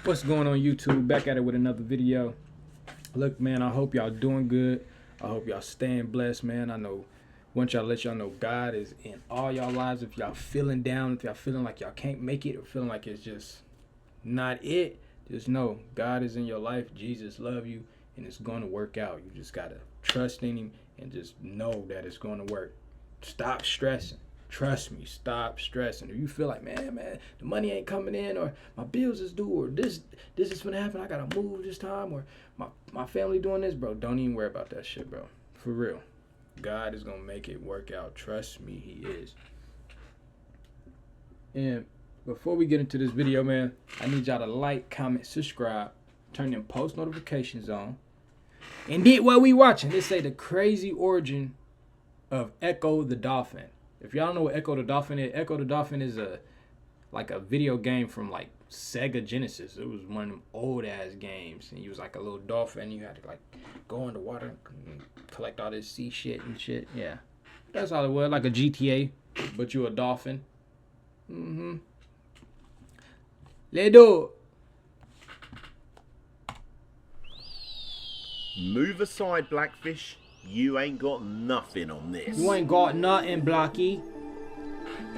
What's going on, YouTube? Back at it with another video. Look, man, I hope y'all doing good. I hope y'all staying blessed, man. I know, want y'all to let y'all know God is in all y'all lives. If y'all feeling down, if y'all feeling like y'all can't make it, or feeling like it's just not it, just know God is in your life. Jesus love you, and it's going to work out. You just gotta trust in Him and just know that it's going to work. Stop stressing. Trust me, stop stressing. If you feel like, man, the money ain't coming in, or my bills is due, or this is gonna happen, I gotta move this time, or my family doing this, bro, don't even worry about that shit, bro. For real. God is gonna make it work out. Trust me, He is. And before we get into this video, man, I need y'all to like, comment, subscribe, turn them post notifications on. And then what we watching, they say the crazy origin of Ecco the Dolphin. If y'all don't know what Ecco the Dolphin is, Ecco the Dolphin is like a video game from like Sega Genesis. It was one of them old ass games, and you was like a little dolphin. You had to like go in the water and collect all this sea shit and shit. Yeah, that's all it was, like a GTA, but you a dolphin. Let's do it. Move aside, Blackfish. You ain't got nothing on this. You ain't got nothing, Blocky.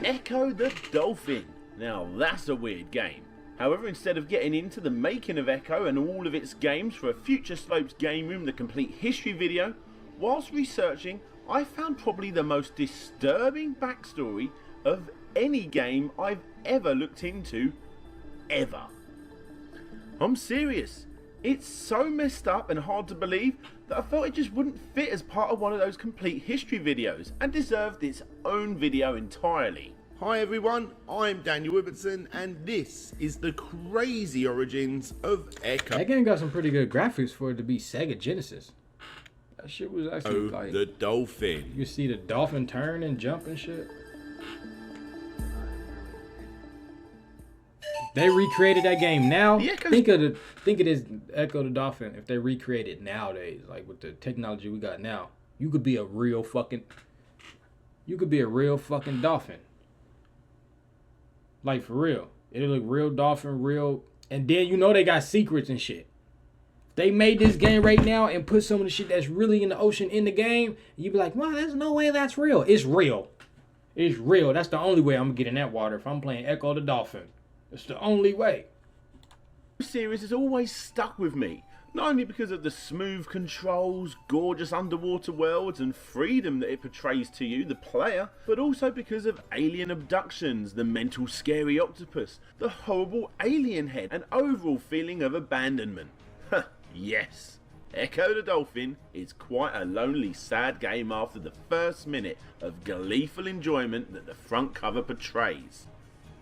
Ecco the Dolphin. Now that's a weird game. However, instead of getting into the making of Ecco and all of its games for a Future Slopes Game Room, the complete history video, whilst researching, I found probably the most disturbing backstory of any game I've ever looked into, ever. I'm serious. It's so messed up and hard to believe that I felt it just wouldn't fit as part of one of those complete history videos and deserved its own video entirely. Hi everyone, I'm Daniel Ibbertson and this is the crazy origins of Ecco. That game got some pretty good graphics for it to be Sega Genesis. That shit was actually like the Dolphin. You see the dolphin turn and jump and shit. They recreated that game now. Think of this Ecco the Dolphin if they recreate it nowadays, like with the technology we got now. You could be a real fucking dolphin. Like for real. It'll look real dolphin, real, and then you know they got secrets and shit. They made this game right now and put some of the shit that's really in the ocean in the game, and you be like, wow, there's no way that's real. It's real. It's real. That's the only way I'm gonna get in that water if I'm playing Ecco the Dolphin. It's the only way. This series has always stuck with me, not only because of the smooth controls, gorgeous underwater worlds and freedom that it portrays to you, the player, but also because of alien abductions, the mental scary octopus, the horrible alien head, and overall feeling of abandonment. Yes, Ecco the Dolphin is quite a lonely, sad game after the first minute of gleeful enjoyment that the front cover portrays.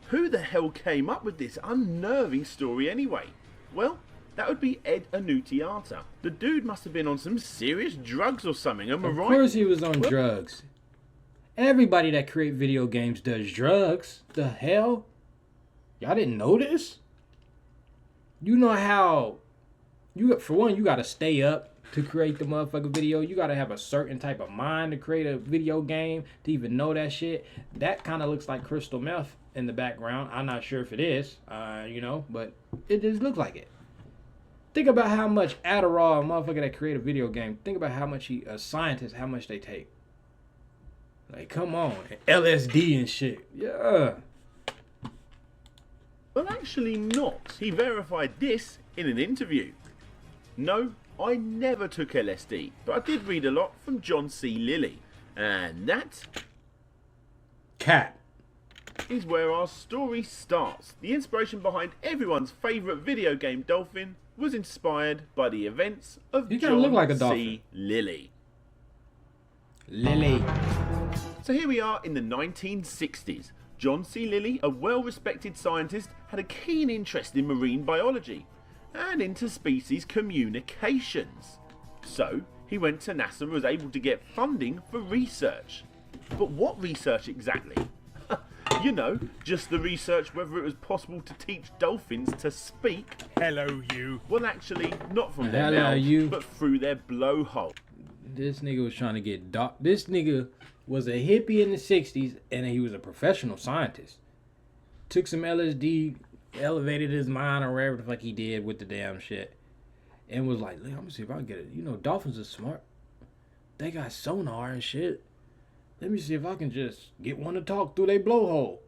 Who the hell came up with this unnerving story anyway? Well, that would be Ed Annunziata. The dude must have been on some serious drugs or something, am I right? Of course he was on drugs. Everybody that create video games does drugs. The hell? Y'all didn't know this? You know how... For one, you gotta stay up to create the motherfucking video. You gotta have a certain type of mind to create a video game to even know that shit. That kind of looks like crystal meth in the background. I'm not sure if it is, but it just looks like it. Think about how much Adderall a motherfucker that create a video game. Think about how much a scientist, how much they take. Like, come on, LSD and shit. Yeah. Well, actually not. He verified this in an interview. No, I never took LSD, but I did read a lot from John C. Lilly. And that... Cat. Is where our story starts. The inspiration behind everyone's favourite video game Dolphin was inspired by the events of John C. Lilly. So here we are in the 1960s. John C. Lilly, a well-respected scientist, had a keen interest in marine biology and interspecies communications. So he went to NASA and was able to get funding for research. But what research exactly? You know, just the research whether it was possible to teach dolphins to speak. Hello, you. Well, actually, not from their mouths, but through their blowhole. This nigga was trying to get This nigga was a hippie in the 60s, and he was a professional scientist. Took some LSD, elevated his mind or whatever the fuck he did with the damn shit. And was like, I'm gonna see if I can get it. You know, dolphins are smart. They got sonar and shit. Let me see if I can just get one to talk through their blowhole.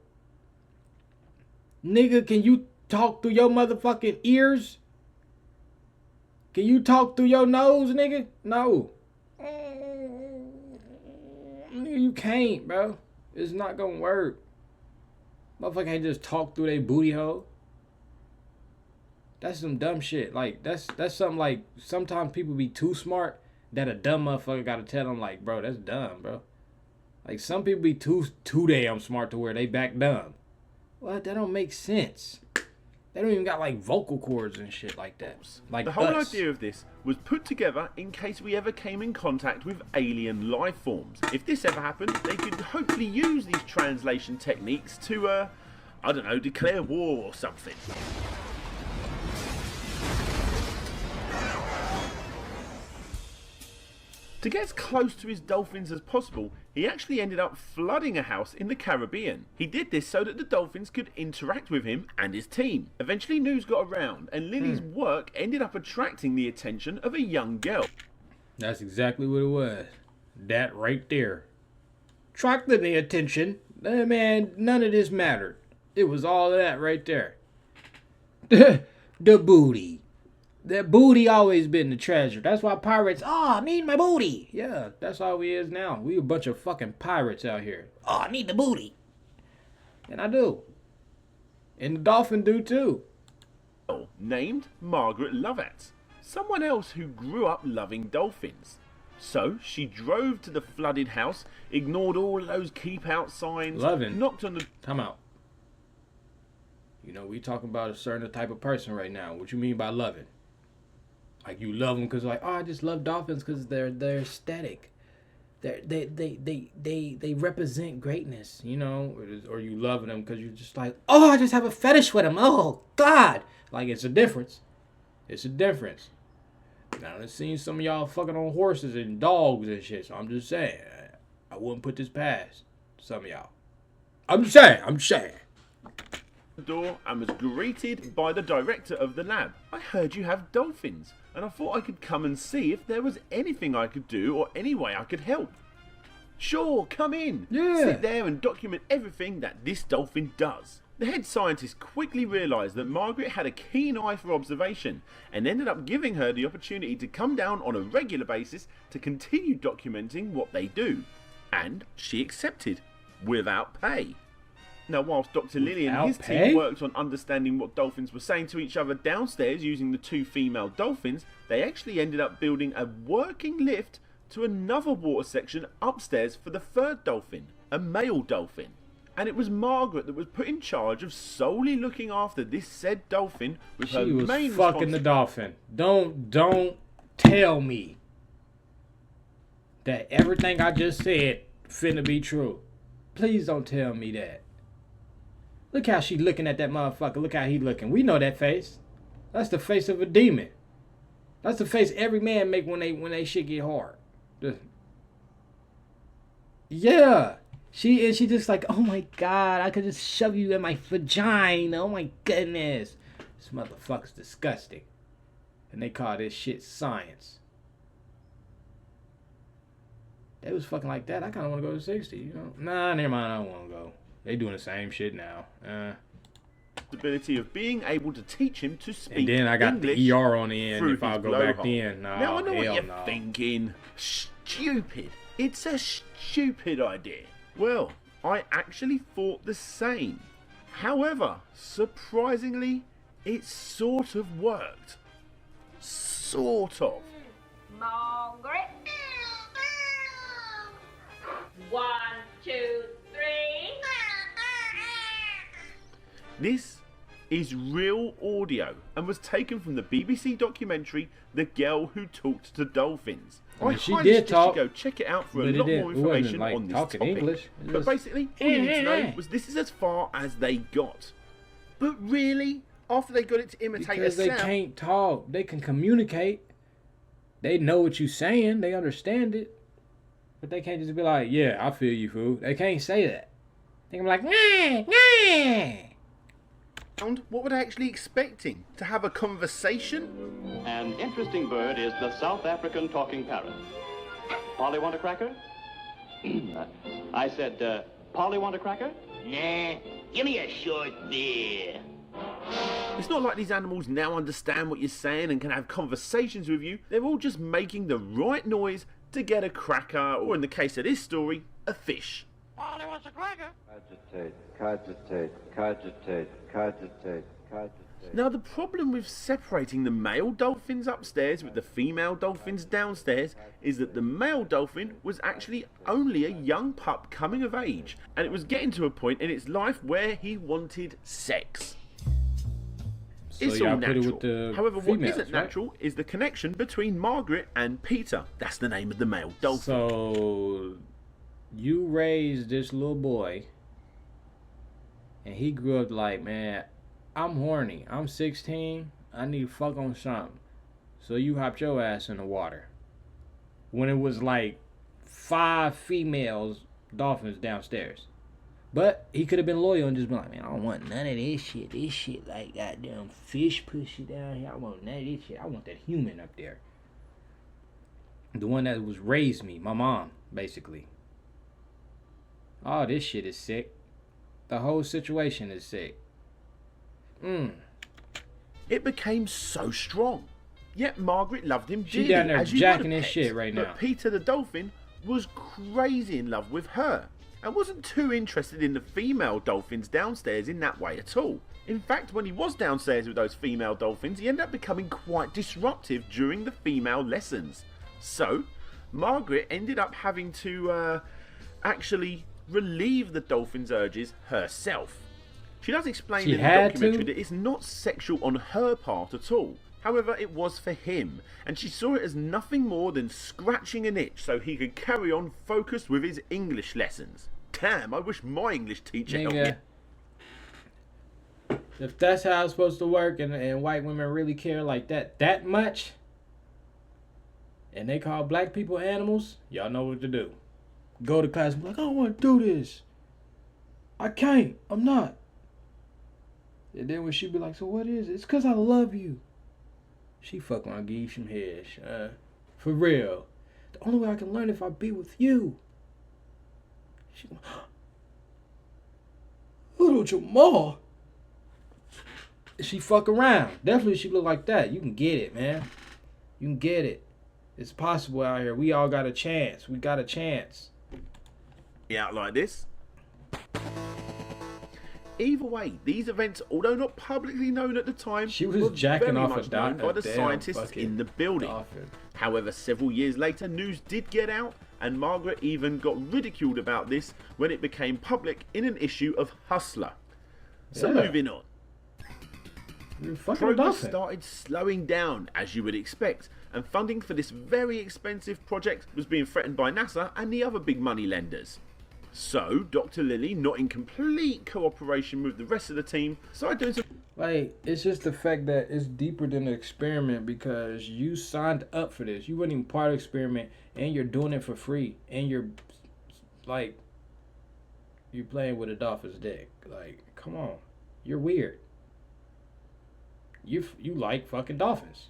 Nigga, can you talk through your motherfucking ears? Can you talk through your nose, nigga? No. Nigga, you can't, bro. It's not gonna work. Motherfucker can't just talk through their booty hole. That's some dumb shit. Like, that's something like, sometimes people be too smart that a dumb motherfucker gotta tell them, like, bro, that's dumb, bro. Like, some people be too damn smart to where they back dumb. What? That don't make sense. They don't even got, like, vocal cords and shit like that. Like, the whole idea of this was put together in case we ever came in contact with alien life forms. If this ever happened, they could hopefully use these translation techniques to, I don't know, declare war or something. To get as close to his dolphins as possible, he actually ended up flooding a house in the Caribbean. He did this so that the dolphins could interact with him and his team. Eventually news got around and Lily's work ended up attracting the attention of a young girl. That's exactly what it was. That right there. Attracted the attention. Man, none of this mattered. It was all of that right there. The booty. That booty always been the treasure. That's why pirates, I need my booty. Yeah, that's all we is now. We a bunch of fucking pirates out here. I need the booty. And I do. And the dolphin do too. Named Margaret Lovett. Someone else who grew up loving dolphins. So she drove to the flooded house, ignored all those keep out signs, knocked on the... Come out. You know, we talking about a certain type of person right now. What you mean by loving? Like, you love them because, like, I just love dolphins because they're aesthetic. They represent greatness, you know? Or you love them because you're just like, I just have a fetish with them. Oh, God. Like, it's a difference. It's a difference. Now, I've seen some of y'all fucking on horses and dogs and shit, so I'm just saying. I wouldn't put this past some of y'all. I'm just saying. Door and was greeted by the director of the lab. I heard you have dolphins, and I thought I could come and see if there was anything I could do or any way I could help. Sure, come in. Yeah. Sit there and document everything that this dolphin does. The head scientist quickly realised that Margaret had a keen eye for observation and ended up giving her the opportunity to come down on a regular basis to continue documenting what they do. And she accepted, without pay. Now, whilst Dr. Lilly and his team worked on understanding what dolphins were saying to each other downstairs using the two female dolphins, they actually ended up building a working lift to another water section upstairs for the third dolphin, a male dolphin. And it was Margaret that was put in charge of solely looking after this said dolphin with her main responsibility. She was fucking the dolphin. Don't tell me that everything I just said finna be true. Please don't tell me that. Look how she looking at that motherfucker. Look how he looking. We know that face. That's the face of a demon. That's the face every man make when they shit get hard. Yeah. She just like, oh my God, I could just shove you in my vagina. Oh my goodness. This motherfucker's disgusting. And they call this shit science. They was fucking like that. I kind of want to go to 60, you know. Nah, never mind. I don't want to go. They doing the same shit now. Ability of being able to teach him to speak English. And then I got the ER on the end if I go back in. No, now I know what you're no. thinking. Stupid. It's a stupid idea. Well, I actually thought the same. However, surprisingly, it sort of worked. Sort of. Margaret. 1, 2, 3. This is real audio and was taken from the BBC documentary The Girl Who Talked to Dolphins. I mean, I she highly did suggest talk, you go check it out for a but lot more information like on this talking topic. English. But basically, all you need to know was this is as far as they got. But really, after they got it to imitate because a they sound, can't talk, they can communicate. They know what you're saying, they understand it, but they can't just be like, "Yeah, I feel you, fool." They can't say that. They can be like, "Nah, nah." What were they actually expecting? To have a conversation? An interesting bird is the South African talking parrot. Polly want a cracker? I said, Polly want a cracker? Nah, give me a short beer. It's not like these animals now understand what you're saying and can have conversations with you. They're all just making the right noise to get a cracker, or in the case of this story, a fish. Polly wants a cracker. Cogitate. Now, the problem with separating the male dolphins upstairs with the female dolphins downstairs is that the male dolphin was actually only a young pup coming of age, and it was getting to a point in its life where he wanted sex. So It's y'all all put it natural. with the However, what females, isn't right? natural is the connection between Margaret and Peter. That's the name of the male dolphin. So you raised this little boy, and he grew up like, man, I'm horny. I'm 16. I need to fuck on something. So you hopped your ass in the water. When it was like 5 females dolphins downstairs. But he could have been loyal and just been like, man, I don't want none of this shit. This shit like goddamn fish pussy down here. I want none of this shit. I want that human up there. The one that was raised me. My mom, basically. Oh, this shit is sick. The whole situation is sick. It became so strong. Yet Margaret loved him She dearly, down there as you jacking would have his pets. shit right now. But Peter the dolphin was crazy in love with her, and wasn't too interested in the female dolphins downstairs in that way at all. In fact, when he was downstairs with those female dolphins, he ended up becoming quite disruptive during the female lessons. So, Margaret ended up having to actually relieve the dolphin's urges herself. She does explain She in the had documentary to? that it's not sexual on her part at all. However, it was for him, and she saw it as nothing more than scratching an itch so he could carry on focused with his English lessons. Damn, I wish my English teacher helped me. Nigga, if that's how it's supposed to work and white women really care like that much, and they call black people animals, y'all know what to do. Go to class and be like, I don't want to do this. I can't. I'm not. And then when she be like, so what is it? It's because I love you. She fuck around, give you some head, son. For real. The only way I can learn if I be with you. She go, little Jamal. She fuck around. Definitely she look like that. You can get it, man. You can get it. It's possible out here. We all got a chance. We got a chance. Out like this. Either way, these events, although not publicly known at the time, She was were jacking very off much a known by the damn scientists fucking in the building. dolphin. However, several years later, news did get out, and Margaret even got ridiculed about this when it became public in an issue of Hustler. So Yeah. moving on. You're fucking a Progress dolphin. started slowing down, as you would expect, and funding for this very expensive project was being threatened by NASA and the other big money lenders. So, Dr. Lilly, not in complete cooperation with the rest of the team, started doing some Like, it's just the fact that it's deeper than the experiment because you signed up for this. You weren't even part of the experiment, and you're doing it for free. And you're, like, you're playing with a dolphin's dick. Like, come on. You're weird. You like fucking dolphins.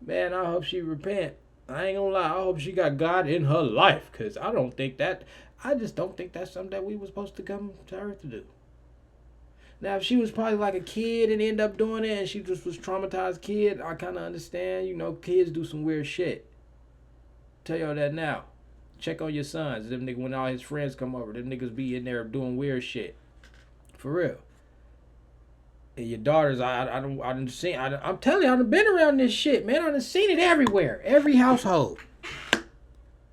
Man, I hope she repent. I ain't gonna lie. I hope she got God in her life because I just don't think that's something that we were supposed to come to Earth to do. Now, if she was probably like a kid and ended up doing it and she just was traumatized kid, I kind of understand. You know, kids do some weird shit. Tell y'all that now. Check on your sons. Them niggas, when all his friends come over, them niggas be in there doing weird shit. For real. And your daughters, I done seen, I'm telling you, I done been around this shit, man. I done seen it everywhere. Every household.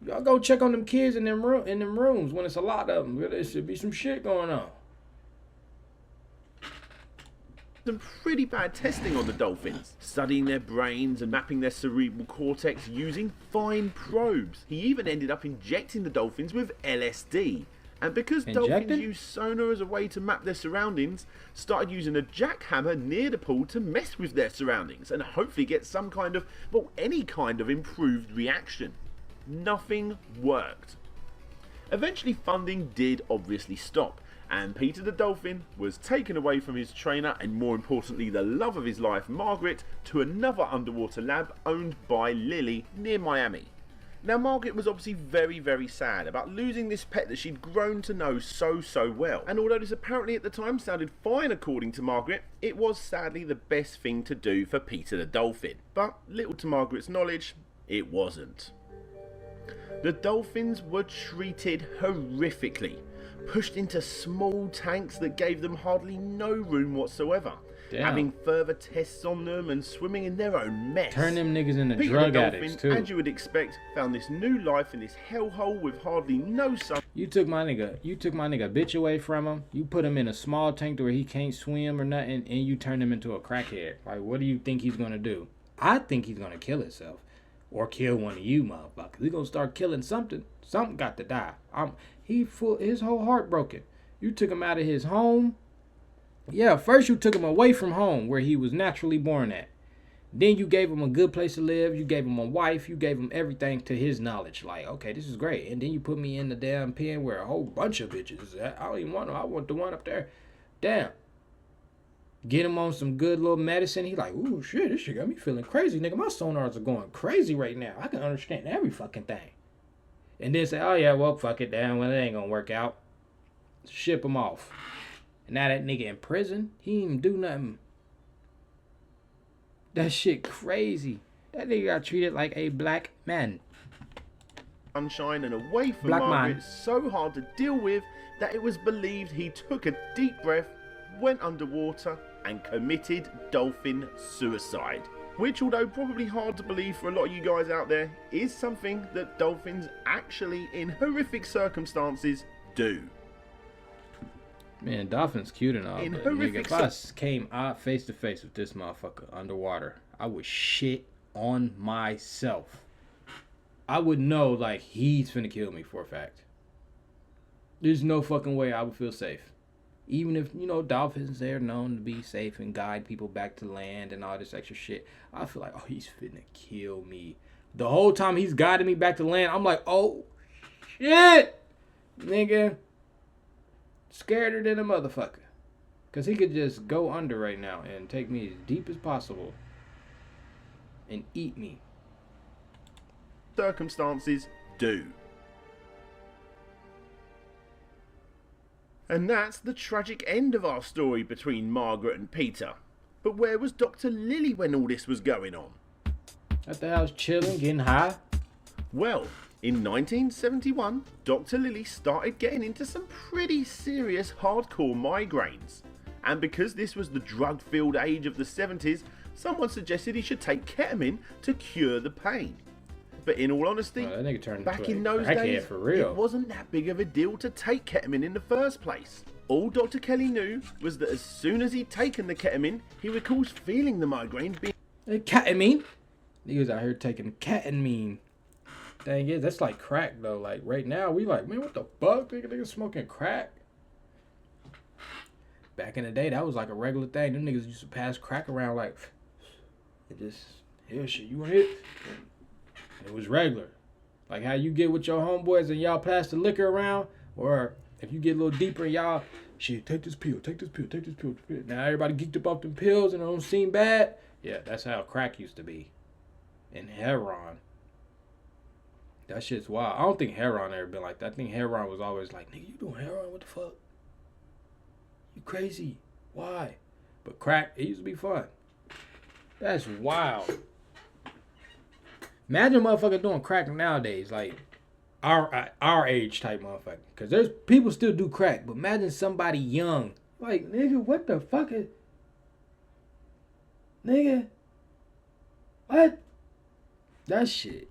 Y'all go check on them kids in them rooms when it's a lot of them. There should be some shit going on. some pretty bad testing on the dolphins, studying their brains and mapping their cerebral cortex using fine probes. He even ended up injecting the dolphins with LSD. And because dolphins use sonar as a way to map their surroundings, started using a jackhammer near the pool to mess with their surroundings and hopefully get some kind of, well, any kind of improved reaction. Nothing worked. Eventually funding did obviously stop, and Peter the Dolphin was taken away from his trainer and, more importantly, the love of his life, Margaret, to another underwater lab owned by Lily near Miami. Now, Margaret was obviously very, very sad about losing this pet that she'd grown to know so well. And although this apparently at the time sounded fine according to Margaret, it was sadly the best thing to do for Peter the Dolphin. But little to Margaret's knowledge, it wasn't. The dolphins were treated horrifically, pushed into small tanks that gave them hardly no room whatsoever. Damn. Having further tests on them and swimming in their own mess. Turn them niggas into Peter drug the addicts Dolphin, too. as you would expect, found this new life in this hellhole with hardly no sun. You took my nigga bitch away from him. You put him in a small tank to where he can't swim or nothing, and you turn him into a crackhead. Like, what do you think he's gonna do? I think he's gonna kill himself. Or kill one of you motherfuckers. He's gonna start killing something. Something got to die. His whole heart broken. You took him out of his home. Yeah, first you took him away from home where he was naturally born at. Then you gave him a good place to live. You gave him a wife. You gave him everything to his knowledge. Like, okay, this is great. And then you put me in the damn pen where a whole bunch of bitches is at. I don't even want them. I want the one up there. Damn. Get him on some good little medicine. He like, ooh, shit, this shit got me feeling crazy. Nigga, my sonars are going crazy right now. I can understand every fucking thing. And then say, oh, yeah, well, fuck it, damn, well, it ain't gonna work out. Ship him off. And now that nigga in prison, he ain't even do nothing. That shit crazy. That nigga got treated like a black man. Sunshine and away from Black Margaret, man. so hard to deal with that it was believed he took a deep breath, went underwater, and committed dolphin suicide. Which, although probably hard to believe for a lot of you guys out there, is something that dolphins actually, in horrific circumstances, do. Man, dolphin's cute and all, In but nigga, horrific if I came out face to face with this motherfucker underwater, I would shit on myself. I would know, like, he's finna kill me for a fact. There's no fucking way I would feel safe. Even if, you know, dolphins, they're known to be safe and guide people back to land and all this extra shit. I feel like, oh, he's finna kill me. The whole time he's guiding me back to land, I'm like, oh, shit, nigga. Scareder than a motherfucker. Because he could just go under right now and take me as deep as possible and eat me. Circumstances do. And that's the tragic end of our story between Margaret and Peter. But where was Dr. Lily when all this was going on? At the house chilling, getting high. Well, in 1971, Dr. Lily started getting into some pretty serious hardcore migraines. And because this was the drug-filled age of the 70s, someone suggested he should take ketamine to cure the pain. But in all honesty, that nigga turned back into in a those crackhead days, for real. it wasn't that big of a deal to take ketamine in the first place. All Dr. Kelly knew was that as soon as he'd taken the ketamine, he recalls feeling the migraine being... Ketamine? Niggas out here taking ketamine. Dang it, that's like crack though. Like right now, we like, man, what the fuck? Niggas smoking crack. Back in the day, that was like a regular thing. Them niggas used to pass crack around like, it just, here shit, you want it? It was regular. Like how you get with your homeboys and y'all pass the liquor around, or if you get a little deeper and y'all, shit, take this pill, take this pill, take this pill. Now everybody geeked up off them pills and it don't seem bad. Yeah, that's how crack used to be. And heroin. That shit's wild. I don't think heroin ever been like that. I think heroin was always like, nigga, you doing heroin? What the fuck? You crazy. Why? But crack, it used to be fun. That's wild. Imagine a motherfucker doing crack nowadays, like our age type motherfucker. Because there's people still do crack, but imagine somebody young. Like, nigga, what the fuck is... Nigga. What? That shit.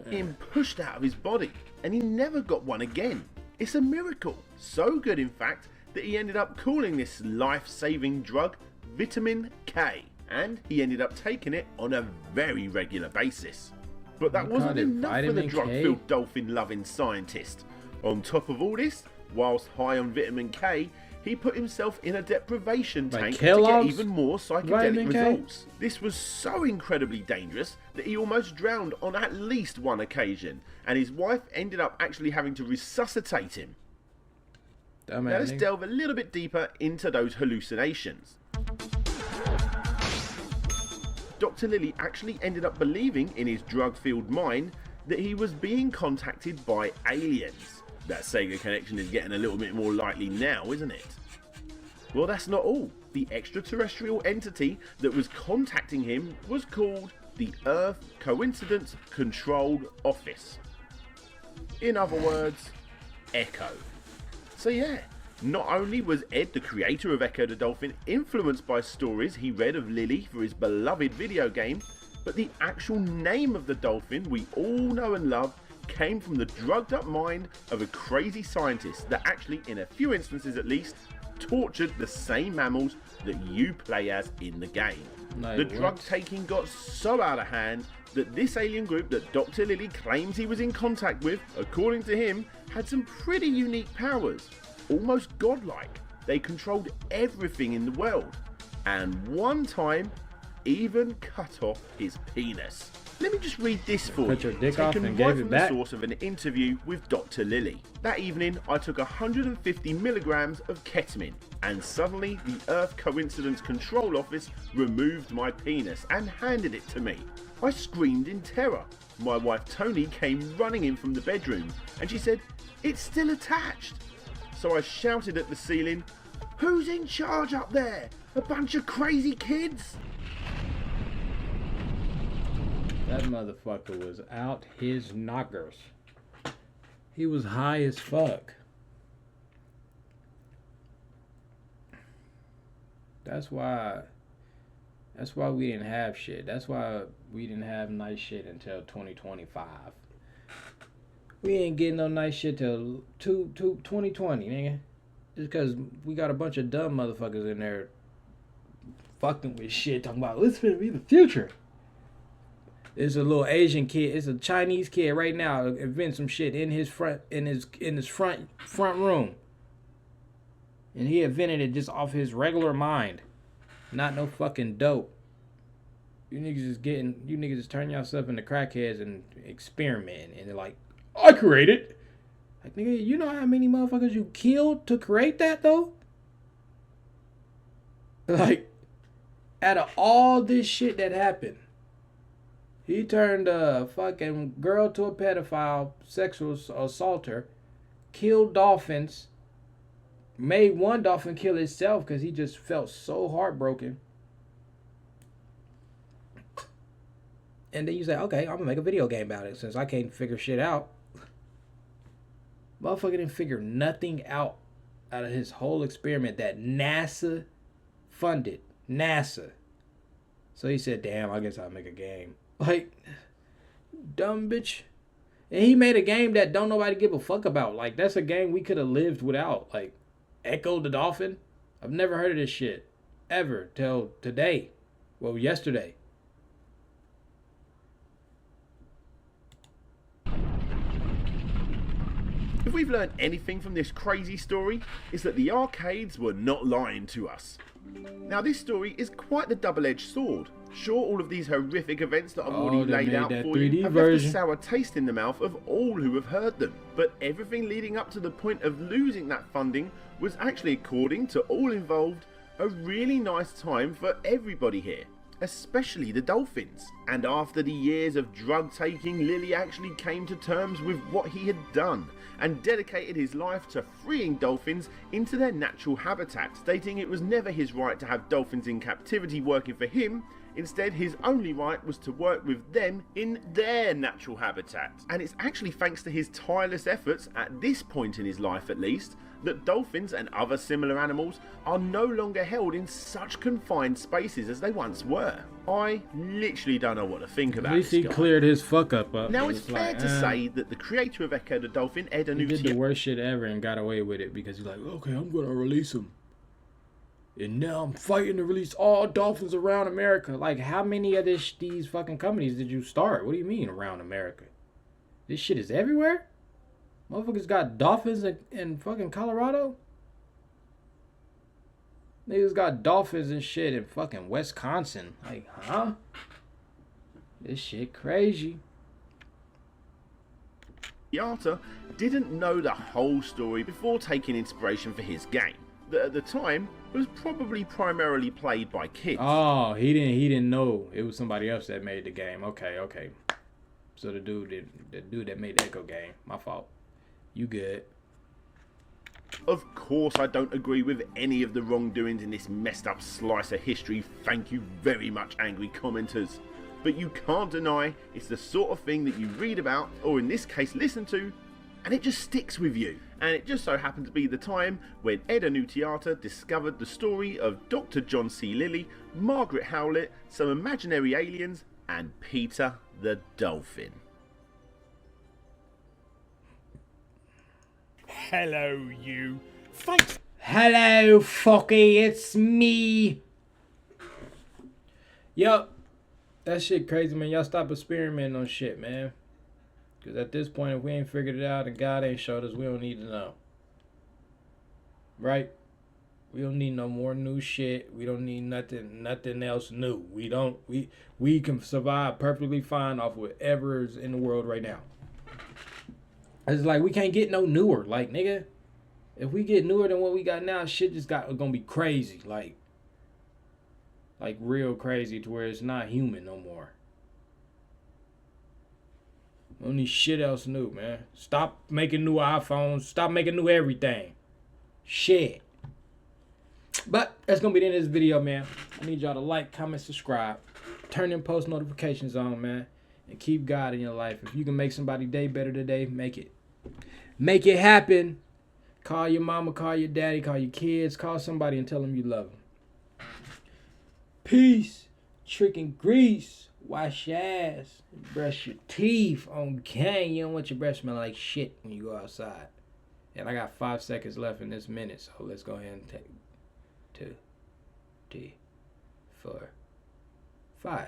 being pushed out of his body, and he never got one again. It's a miracle. So good, in fact, that he ended up calling this life-saving drug Vitamin K, and he ended up taking it on a very regular basis. But that wasn't enough for the drug-filled dolphin-loving scientist. On top of all this, whilst high on Vitamin K, he put himself in a deprivation tank to get even more psychedelic results. This was so incredibly dangerous that he almost drowned on at least one occasion, and his wife ended up actually having to resuscitate him. Dumbass Now let's nigga. delve a little bit deeper into those hallucinations. Dr. Lilly actually ended up believing in his drug-filled mind that he was being contacted by aliens. That Sega connection is getting a little bit more likely now, isn't it? Well, that's not all. The extraterrestrial entity that was contacting him was called the Earth Coincidence Control Office. In other words, Ecco. So yeah, not only was Ed, the creator of Ecco the Dolphin, influenced by stories he read of Lilly for his beloved video game, but the actual name of the dolphin we all know and love came from the drugged up mind of a crazy scientist that actually, in a few instances at least, tortured the same mammals that you play as in the game. Like The what? drug taking got so out of hand that this alien group that Dr. Lilly claims he was in contact with, according to him, had some pretty unique powers, almost godlike. They controlled everything in the world, and one time even cut off his penis. Let me just read this for Cut you, your dick off taken and right gave it from back? the source of an interview with Dr. Lilly. That evening, I took 150 milligrams of ketamine, and suddenly the Earth Coincidence Control Office removed my penis and handed it to me. I screamed in terror. My wife Tony came running in from the bedroom, and she said, "It's still attached." So I shouted at the ceiling, "Who's in charge up there? A bunch of crazy kids?" That motherfucker was out his knockers. He was high as fuck. That's why we didn't have shit. That's why we didn't have nice shit until 2025. We ain't getting no nice shit till 2020, nigga. Just because we got a bunch of dumb motherfuckers in there fucking with shit, talking about, it's gonna be the future. It's a little Asian kid. It's a Chinese kid right now inventing some shit in his front room, and he invented it just off his regular mind, not no fucking dope. You niggas just turn yourself into crackheads and experiment, and they're like, I created. Like, nigga, you know how many motherfuckers you killed to create that though? Like, out of all this shit that happened, he turned a fucking girl to a pedophile, sexual assaulter, killed dolphins, made one dolphin kill itself because he just felt so heartbroken. And then you say, okay, I'm gonna make a video game about it since I can't figure shit out. Motherfucker didn't figure nothing out of his whole experiment that NASA funded. NASA. So he said, damn, I guess I'll make a game. Like, dumb bitch. And he made a game that don't nobody give a fuck about. Like, that's a game we could have lived without. Like, Ecco the Dolphin. I've never heard of this shit. Ever. Till today. Well, yesterday. If we've learned anything from this crazy story, it's that the arcades were not lying to us. Now this story is quite the double-edged sword. Sure, all of these horrific events that I've already they laid made out that for you 3D have version. left a sour taste in the mouth of all who have heard them. But everything leading up to the point of losing that funding was actually, according to all involved, a really nice time for everybody here, especially the dolphins. And after the years of drug taking, Lilly actually came to terms with what he had done and dedicated his life to freeing dolphins into their natural habitat, stating it was never his right to have dolphins in captivity working for him. Instead, his only right was to work with them in their natural habitat. And it's actually thanks to his tireless efforts, at this point in his life at least, that dolphins and other similar animals are no longer held in such confined spaces as they once were. I literally don't know what to think about At least this he guy. cleared his fuck up. Now It it's was fair like, to say that the creator of Ecco the Dolphin, Ed he did the Anutia, worst shit ever and got away with it because he's like, okay, I'm gonna release him. And now I'm fighting to release all dolphins around America. Like, how many of these fucking companies did you start? What do you mean around America? This shit is everywhere? Motherfuckers got dolphins in fucking Colorado? Niggas got dolphins and shit in fucking Wisconsin. Like, huh? This shit crazy. Tearta didn't know the whole story before taking inspiration for his game, that at the time was probably primarily played by kids. Oh, he didn't know it was somebody else that made the game. Okay. So the dude that made the Ecco game. My fault. You good. Of course, I don't agree with any of the wrongdoings in this messed up slice of history. Thank you very much, angry commenters. But you can't deny it's the sort of thing that you read about, or in this case listen to, and it just sticks with you. And it just so happened to be the time when Ed Tearta discovered the story of Dr. John C. Lilly, Margaret Howlett, some imaginary aliens, and Peter the Dolphin. Hello, you. Thanks. Hello, Focky, it's me. Yup. That shit crazy, man. Y'all stop experimenting on shit, man. Because at this point, if we ain't figured it out and God ain't showed us, we don't need to know. Right? We don't need no more new shit. We don't need nothing else new. We can survive perfectly fine off whatever is in the world right now. It's like we can't get no newer. Like, nigga, if we get newer than what we got now, shit just gonna be crazy. Like real crazy to where it's not human no more. We don't need shit else new, man. Stop making new iPhones. Stop making new everything. Shit. But that's gonna be the end of this video, man. I need y'all to like, comment, subscribe. Turn them post notifications on, man. And keep God in your life. If you can make somebody's day better today, make it. Make it happen. Call your mama, call your daddy, call your kids. Call somebody and tell them you love them. Peace. Trick and grease. Wash your ass. Brush your teeth. On gang. You don't want your breath smelling like shit when you go outside. And I got 5 seconds left in this minute. So let's go ahead and take 2, 3, 4, 5.